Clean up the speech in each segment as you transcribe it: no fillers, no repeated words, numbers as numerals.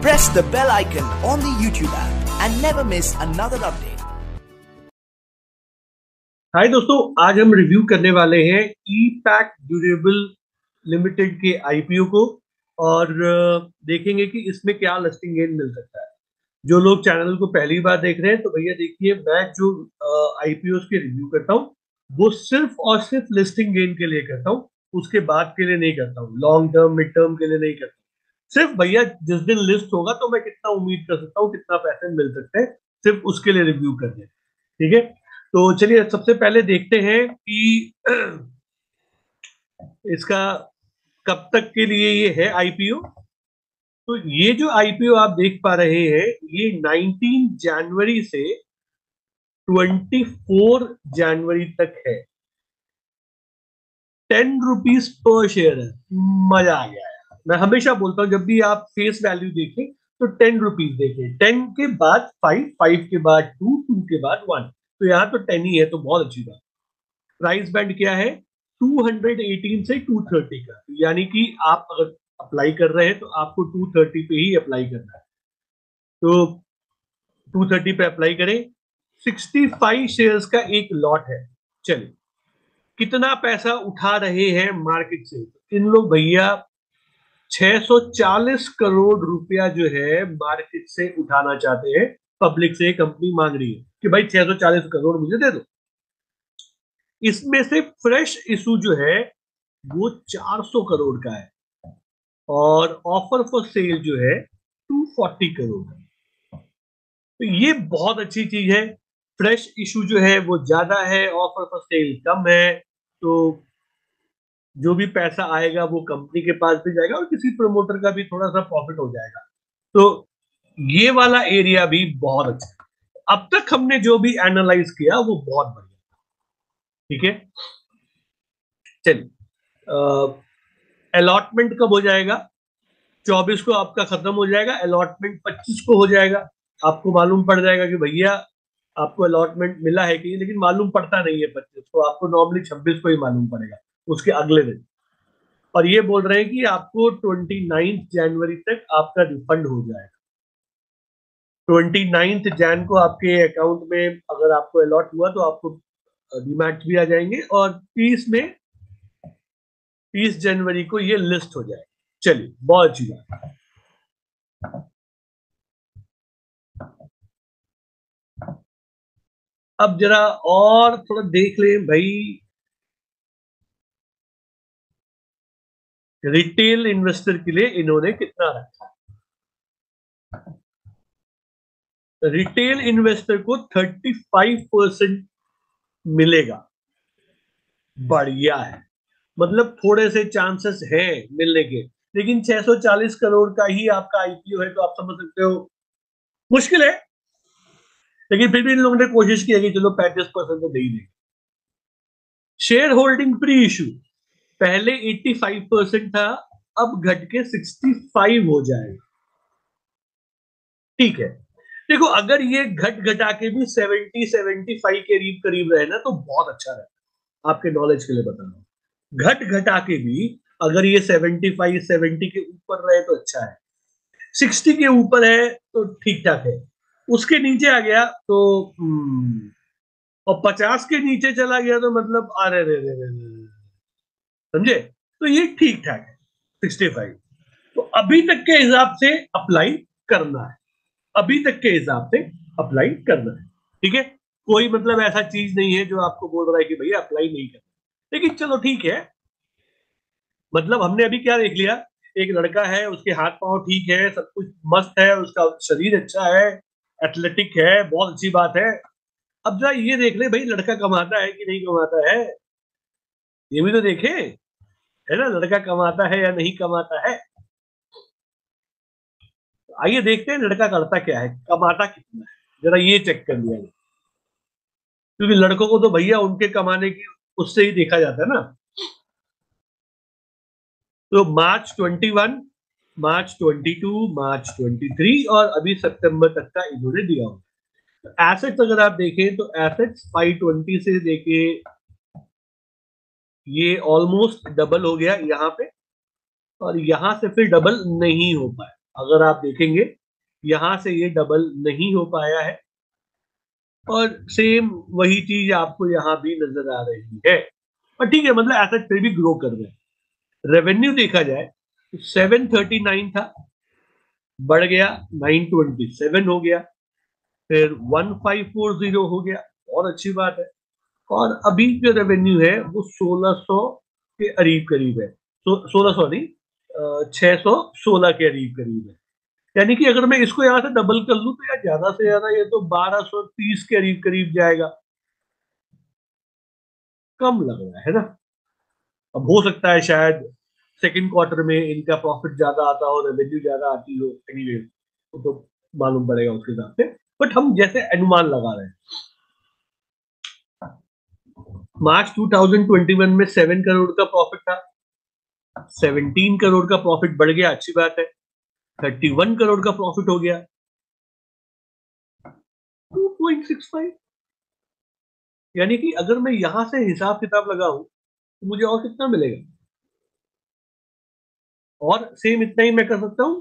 Press the bell icon on the YouTube app and never miss another update. हाय दोस्तों, आज हम review करने वाले हैं ई-पैक ड्यूरेबल लिमिटेड के आईपीओ को और देखेंगे कि इसमें क्या लिस्टिंग गेन मिल सकता है। जो लोग चैनल को पहली बार देख रहे हैं तो भैया देखिए, मैं जो आईपीओ के रिव्यू करता हूँ वो सिर्फ और सिर्फ लिस्टिंग गेन के लिए करता हूँ, उसके बाद के लिए नहीं करता हूँ, लॉन्ग टर्म मिड टर्म के लिए नहीं करता हूँ। सिर्फ भैया जिस दिन लिस्ट होगा तो मैं कितना उम्मीद कर सकता हूँ, कितना पैसे मिल सकते हैं, सिर्फ उसके लिए रिव्यू करने। ठीक है, तो चलिए सबसे पहले देखते हैं कि इसका कब तक के लिए ये है आईपीओ। तो ये जो आईपीओ आप देख पा रहे हैं ये 19 जनवरी से 24 जनवरी तक है। 10 रुपीज पर शेयर है। मजा आ गया है। मैं हमेशा बोलता हूं जब भी आप फेस वैल्यू देखें तो 10 रुपीज देखें, 10 के बाद 5, 5 के बाद 2, 2 के बाद 1, तो यहाँ तो 10 ही है, तो बहुत अच्छी बात। प्राइस बैंड क्या है? 218 से 230 का, यानी कि आप अगर अप्लाई कर रहे हैं तो आपको 230 पे ही अप्लाई करना है, तो 230 पे अप्लाई करें। 65 शेयर्स का एक लॉट है। चलिए, कितना पैसा उठा रहे हैं मार्केट से? इन लोग भैया 640 करोड़ रुपया जो है मार्केट से उठाना चाहते हैं। पब्लिक से कंपनी मांग रही है कि भाई 640 करोड़ मुझे दे दो। इसमें से फ्रेश इशू जो है वो 400 करोड़ का है और ऑफर फॉर सेल जो है 240 करोड़ का। तो ये बहुत अच्छी चीज है। फ्रेश इशू जो है वो ज्यादा है, ऑफर फॉर सेल कम है, तो जो भी पैसा आएगा वो कंपनी के पास भी जाएगा और किसी प्रमोटर का भी थोड़ा सा प्रॉफिट हो जाएगा। तो ये वाला एरिया भी बहुत अच्छा है। अब तक हमने जो भी एनालाइज किया वो बहुत बढ़िया। ठीक है, चलिए, अलॉटमेंट कब हो जाएगा? 24 को आपका खत्म हो जाएगा, अलॉटमेंट 25 को हो जाएगा। आपको मालूम पड़ जाएगा कि भैया आपको अलॉटमेंट मिला है कि, लेकिन मालूम पड़ता नहीं है 25 को, आपको नॉर्मली 26 को ही मालूम पड़ेगा, उसके अगले दिन। और ये बोल रहे हैं कि आपको 29 जनवरी तक आपका रिफंड हो जाएगा। 29 जैन को आपके अकाउंट में अगर आपको अलॉट हुआ तो आपको डीमैट भी आ जाएंगे और 30 जनवरी को ये लिस्ट हो जाएगा। चलिए, बहुत अच्छी बात। अब जरा और थोड़ा देख लें भाई, रिटेल इन्वेस्टर के लिए इन्होंने कितना रखा। रिटेल इन्वेस्टर को 35% मिलेगा। बढ़िया है, मतलब थोड़े से चांसेस हैं मिलने के, लेकिन 640 करोड़ का ही आपका आईपीओ है तो आप समझ सकते हो मुश्किल है। लेकिन फिर भी इन लोगों ने कोशिश की है कि चलो 35% तो दे ही देंगे। शेयर होल्डिंग प्री इशू पहले 85% था, अब घट के 65 हो जाएगा। ठीक है, देखो अगर ये घट घटा के भी 70-75 के करीब रहे ना तो बहुत अच्छा रहता। आपके नॉलेज के लिए बता रहा हूं, घट घटा के भी अगर ये 75-70 के ऊपर रहे तो अच्छा है, 60 के ऊपर है तो ठीक ठाक है, उसके नीचे आ गया तो और 50 के नीचे चला गया तो मतलब अरे रे रे रे रे, समझे? तो ये ठीक ठाक है 65। तो अभी तक के हिसाब से अप्लाई करना है, अभी तक के हिसाब से अप्लाई करना है। ठीक है, कोई मतलब ऐसा चीज नहीं है जो आपको बोल रहा है कि भैया अप्लाई नहीं करना। लेकिन चलो ठीक है, मतलब हमने अभी क्या देख लिया, एक लड़का है, उसके हाथ पांव ठीक है, सब कुछ मस्त है, उसका शरीर अच्छा है, एथलेटिक है, बहुत अच्छी बात है। अब जरा ये देख ले भाई, लड़का कमाता है कि नहीं कमाता है, ये भी तो देखे, है ना? लड़का कमाता है या नहीं कमाता है। आइए देखते हैं लड़का करता क्या है, कमाता कितना है, जरा ये चेक कर लिया जाए। क्योंकि लड़कों को तो भैया उनके कमाने की उससे ही देखा जाता है ना। तो मार्च 21, मार्च 22, मार्च 23 और अभी सितंबर तक का इन्होंने दिया हुआ। एसेट्स अगर आप देखें तो एसेट्स 520 से देके ये ऑलमोस्ट डबल हो गया यहाँ पे, और यहां से फिर डबल नहीं हो पाया। अगर आप देखेंगे यहां से ये डबल नहीं हो पाया है, और सेम वही चीज आपको यहाँ भी नजर आ रही है। और ठीक है, मतलब एसेट फिर भी ग्रो कर रहे हैं। रेवेन्यू देखा जाए तो 739 था, बढ़ गया 927 हो गया, फिर 1540 हो गया, और अच्छी बात है। और अभी जो रेवेन्यू है वो 1600 के करीब है, 1600 नहीं, 616 के करीब है। यानी कि अगर मैं इसको यहाँ से डबल कर लूं तो यार ज्यादा से ज्यादा ये तो 1230 के करीब जाएगा। कम लग रहा है ना। अब हो सकता है शायद सेकंड क्वार्टर में इनका प्रॉफिट ज्यादा आता हो, रेवेन्यू ज्यादा आती हो, एनीवे तो मालूम पड़ेगा उसके हिसाब से। बट हम जैसे अनुमान लगा रहे हैं, मार्च 2021 में 7 करोड़ का प्रॉफिट था, 17 करोड़ का प्रॉफिट बढ़ गया, अच्छी बात है। 31 करोड़ का प्रॉफिट हो गया, 2.65। यानी कि अगर मैं यहां से हिसाब किताब लगाऊं तो मुझे और कितना मिलेगा, और सेम इतना ही मैं कर सकता हूं।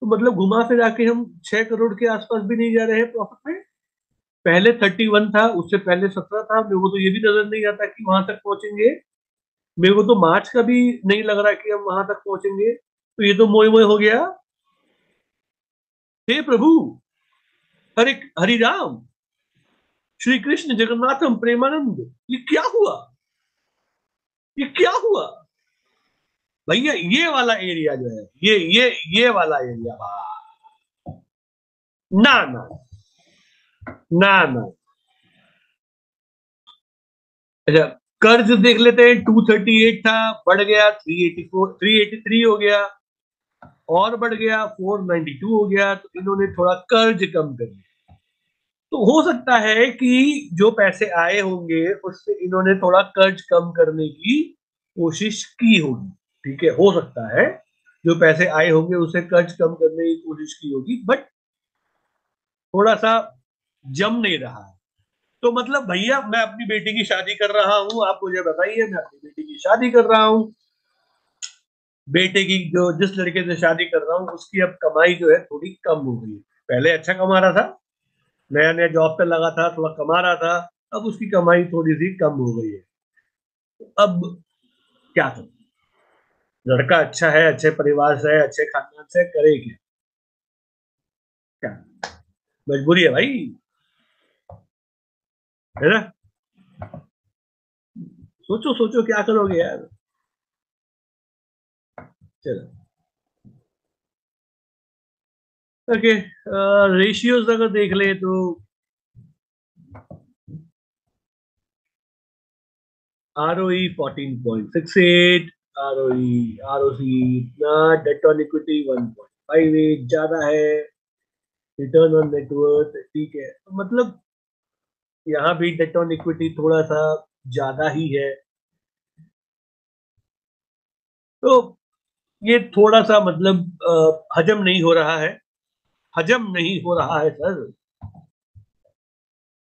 तो मतलब घुमा फिरा के हम 6 करोड़ के आसपास भी नहीं जा रहे हैं प्रॉफिट में। पहले 31 था, उससे पहले 17 था, मेरे को तो ये भी नजर नहीं आता कि वहां तक पहुंचेंगे। मेरे को तो मार्च का भी नहीं लग रहा कि हम वहां तक पहुंचेंगे। तो ये तो मोए मोए हो गया। हे प्रभु, हरे हरि राम, श्री कृष्ण जगन्नाथम प्रेमानंद, ये क्या हुआ, ये क्या हुआ भैया। ये वाला एरिया जो है, ये वाला एरिया, ना ना ना ना। अच्छा, कर्ज देख लेते हैं। 238 था, बढ़ गया 384, 383 हो गया, और बढ़ गया 492 हो गया। तो इन्होंने थोड़ा कर्ज कम कर दिया। तो हो सकता है कि जो पैसे आए होंगे उससे इन्होंने थोड़ा कर्ज कम करने की कोशिश की होगी। ठीक है, हो सकता है जो पैसे आए होंगे उससे कर्ज कम करने की कोशिश की होगी, बट थोड़ा सा जम नहीं रहा है। तो मतलब भैया, मैं अपनी बेटी की शादी कर रहा हूं, आप मुझे बताइए, मैं अपनी बेटी की शादी कर रहा हूं। बेटे की जो जिस लड़के से शादी कर रहा हूँ उसकी अब कमाई जो है थोड़ी कम हो गई है। पहले अच्छा कमा रहा था, नया नया जॉब पे लगा था, थोड़ा कमा रहा था। अब उसकी कमाई थोड़ी सी कम हो गई है। अब क्या करें। लड़का अच्छा है, अच्छे परिवार से है, अच्छे खानदान से है, करे क्या, क्या मजबूरी है भाई, है ना। सोचो सोचो क्या करोगे यार। चलो, ओके। रेशियोज अगर देख ले तो ROE 14.68, ROC इतना, डेट ऑन इक्विटी 1.58 ज्यादा है, रिटर्न ऑन नेटवर्थ ठीक है। तो मतलब यहाँ भी डेट ऑन इक्विटी थोड़ा सा ज्यादा ही है। तो ये थोड़ा सा मतलब हजम नहीं हो रहा है, हजम नहीं हो रहा है सर।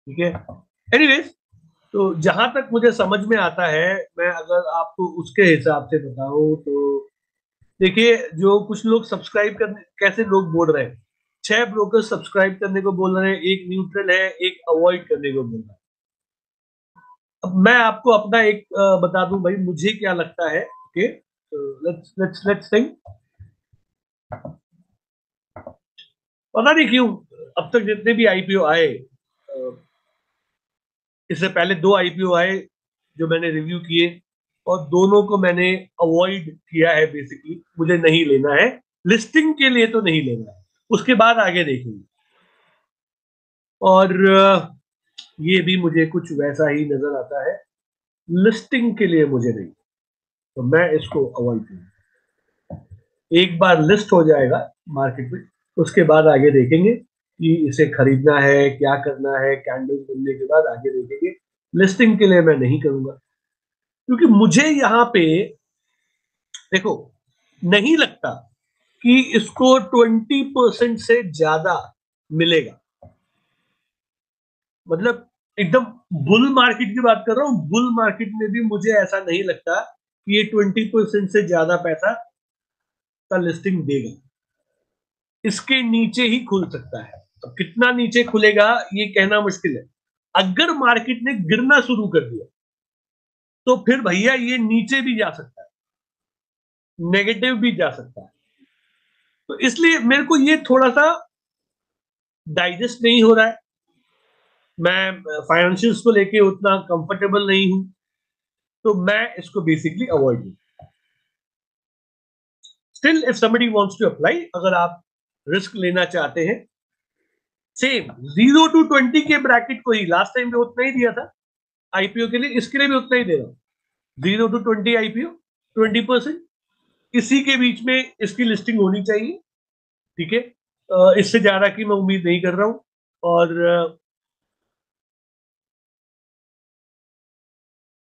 ठीक है, एनीवेज, तो जहां तक मुझे समझ में आता है, मैं अगर आपको उसके हिसाब से बताऊं तो देखिए, जो कुछ लोग सब्सक्राइब करने, कैसे लोग बोल रहे हैं, 6 ब्रोकर सब्सक्राइब करने को बोल रहे हैं, एक न्यूट्रल है, एक अवॉइड करने को बोल रहा है। अब मैं आपको अपना एक बता दूं भाई, मुझे क्या लगता है। Okay, let's think. पता नहीं क्यों अब तक जितने भी आईपीओ आए, इससे पहले 2 आईपीओ आए जो मैंने रिव्यू किए, और दोनों को मैंने अवॉइड किया है। बेसिकली मुझे नहीं लेना है, लिस्टिंग के लिए तो नहीं लेना है, उसके बाद आगे देखेंगे। और ये भी मुझे कुछ वैसा ही नजर आता है, लिस्टिंग के लिए मुझे नहीं, तो मैं इसको अवॉइड करूंगा। एक बार लिस्ट हो जाएगा मार्केट में, उसके बाद आगे देखेंगे कि इसे खरीदना है, क्या करना है, कैंडल बनने के बाद आगे देखेंगे। लिस्टिंग के लिए मैं नहीं करूंगा, क्योंकि मुझे यहाँ पे देखो, नहीं लगता कि इसको 20% से ज्यादा मिलेगा। मतलब एकदम बुल मार्केट की बात कर रहा हूँ, बुल मार्केट में भी मुझे ऐसा नहीं लगता कि ये 20% से ज्यादा पैसा का लिस्टिंग देगा। इसके नीचे ही खुल सकता है। अब कितना नीचे खुलेगा ये कहना मुश्किल है। अगर मार्केट ने गिरना शुरू कर दिया तो फिर भैया ये नीचे भी जा सकता है, नेगेटिव भी जा सकता है। तो इसलिए मेरे को ये थोड़ा सा डाइजेस्ट नहीं हो रहा है। मैं फाइनेंशियल्स को लेके उतना कंफर्टेबल नहीं हूं, तो मैं इसको बेसिकली अवॉइड हूं। Still if somebody wants to apply, अगर आप रिस्क लेना चाहते हैं, सेम 0 to 20 के ब्रैकेट को ही लास्ट टाइम भी उतना ही दिया था आईपीओ के लिए, इसके लिए भी उतना ही दे रहा हूं। 0 to 20 आईपीओ 20%, इसी के बीच में इसकी लिस्टिंग होनी चाहिए। ठीक है, इससे ज्यादा की मैं उम्मीद नहीं कर रहा हूं। और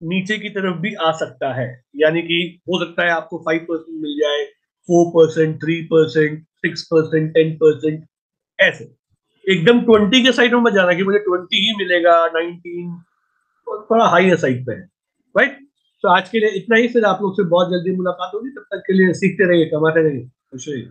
नीचे की तरफ भी आ सकता है, यानी कि हो सकता है आपको 5% मिल जाए, 4%, 3%, 6%, 10%, ऐसे। एकदम 20 के साइड में मत जाना कि मुझे 20 ही मिलेगा, 19 थोड़ा हाई साइड पे है। राइट, तो आज के लिए इतना ही। फिर आप लोग से बहुत जल्दी मुलाकात होगी, तब तक के लिए सीखते रहिए, कमाते रहिए, खुश रहिए।